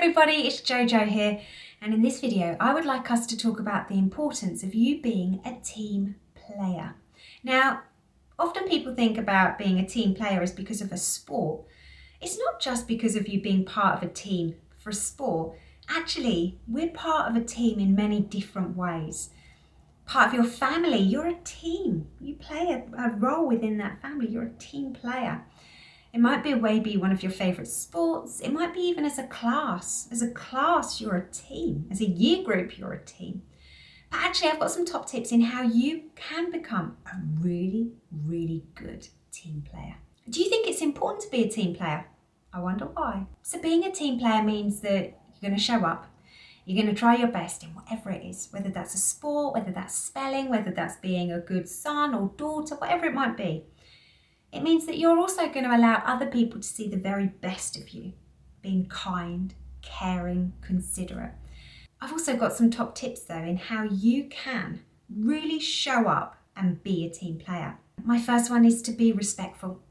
everybody, it's JoJo here, and in this video I would like us to talk about the importance of you being a team player. Now, often people think about being a team player as because of a sport. It's not just because of you being part of a team for a sport. Actually, we're part of a team in many different ways. Part of your family, you're a team. You play a role within that family, you're a team player. It might be maybe one of your favourite sports. It might be even as a class. As a class, you're a team. As a year group, you're a team. But actually, I've got some top tips in how you can become a really, really good team player. Do you think it's important to be a team player? I wonder why. So being a team player means that you're going to show up. You're going to try your best in whatever it is, whether that's a sport, whether that's spelling, whether that's being a good son or daughter, whatever it might be. It means that you're also going to allow other people to see the very best of you, being kind, caring, considerate. I've also got some top tips though in how you can really show up and be a team player. My first one is to be respectful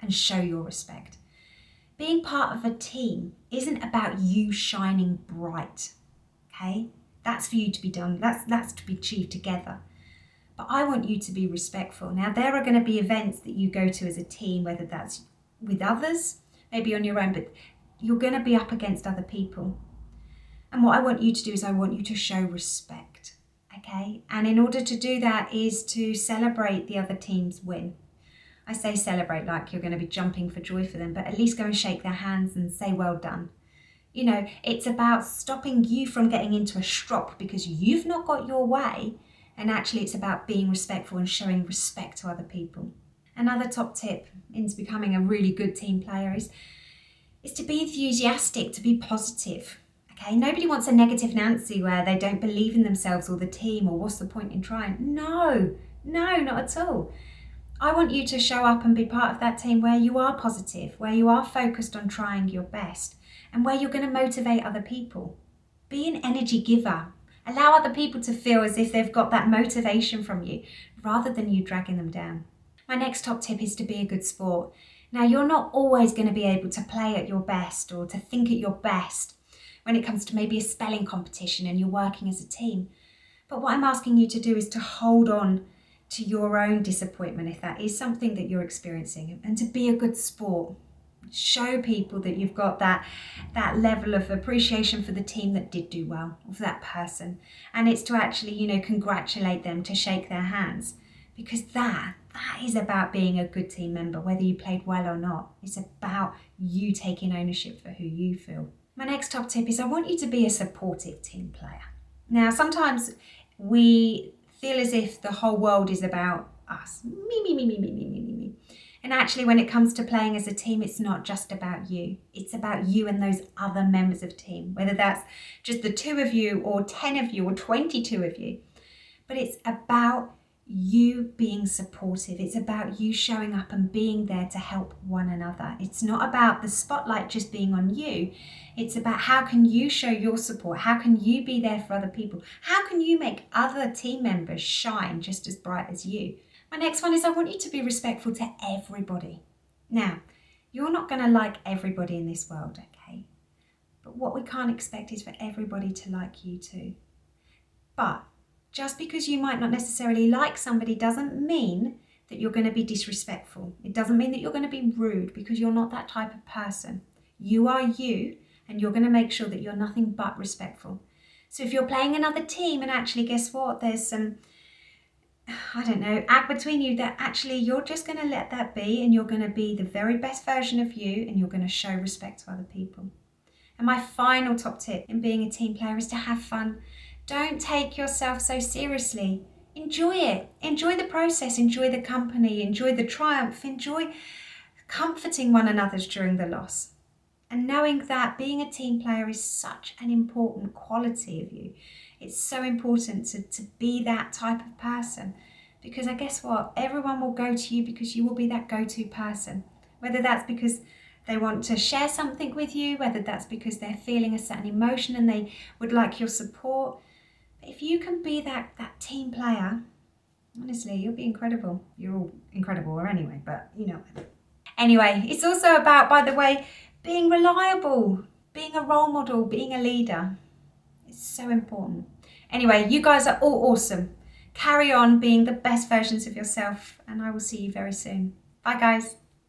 and show your respect. Being part of a team isn't about you shining bright, okay? That's for you to be done, that's to be achieved together. But I want you to be respectful. Now, there are going to be events that you go to as a team, whether that's with others, maybe on your own, but you're going to be up against other people. And what I want you to do is I want you to show respect, okay? And in order to do that is to celebrate the other team's win. I say celebrate like you're going to be jumping for joy for them, but at least go and shake their hands and say well done. You know, it's about stopping you from getting into a strop because you've not got your way. And actually it's about being respectful and showing respect to other people. Another top tip into becoming a really good team player is to be enthusiastic, to be positive. Okay, nobody wants a negative Nancy where they don't believe in themselves or the team or what's the point in trying. No, not at all. I want you to show up and be part of that team where you are positive, where you are focused on trying your best and where you're going to motivate other people. Be an energy giver. Allow other people to feel as if they've got that motivation from you rather than you dragging them down. My next top tip is to be a good sport. Now, you're not always going to be able to play at your best or to think at your best when it comes to maybe a spelling competition and you're working as a team. But what I'm asking you to do is to hold on to your own disappointment if that is something that you're experiencing and to be a good sport. Show people that you've got that level of appreciation for the team that did do well, or for that person. And it's to actually, congratulate them, to shake their hands. Because that is about being a good team member, whether you played well or not. It's about you taking ownership for who you feel. My next top tip is I want you to be a supportive team player. Now, sometimes we feel as if the whole world is about us. Me. And actually, when it comes to playing as a team, it's not just about you. It's about you and those other members of the team, whether that's just the 2 of you or 10 of you or 22 of you. But it's about you being supportive. It's about you showing up and being there to help one another. It's not about the spotlight just being on you. It's about how can you show your support? How can you be there for other people? How can you make other team members shine just as bright as you? My next one is I want you to be respectful to everybody. Now, you're not going to like everybody in this world, okay? But what we can't expect is for everybody to like you too. But just because you might not necessarily like somebody doesn't mean that you're going to be disrespectful. It doesn't mean that you're going to be rude because you're not that type of person. You are you, and you're going to make sure that you're nothing but respectful. So if you're playing another team and actually guess what, there's some act between you that actually you're just going to let that be and you're going to be the very best version of you and you're going to show respect to other people. And my final top tip in being a team player is to have fun. Don't take yourself so seriously. Enjoy it. Enjoy the process. Enjoy the company. Enjoy the triumph. Enjoy comforting one another during the loss. And knowing that being a team player is such an important quality of you. It's so important to be that type of person because I guess what? Everyone will go to you because you will be that go-to person. Whether that's because they want to share something with you, whether that's because they're feeling a certain emotion and they would like your support. But if you can be that team player, honestly, you'll be incredible. You're all incredible anyway, but you know. Anyway, it's also about, by the way, being reliable. being a role model, being a leader. It's so important. Anyway, you guys are all awesome. Carry on being the best versions of yourself, and I will see you very soon. Bye guys.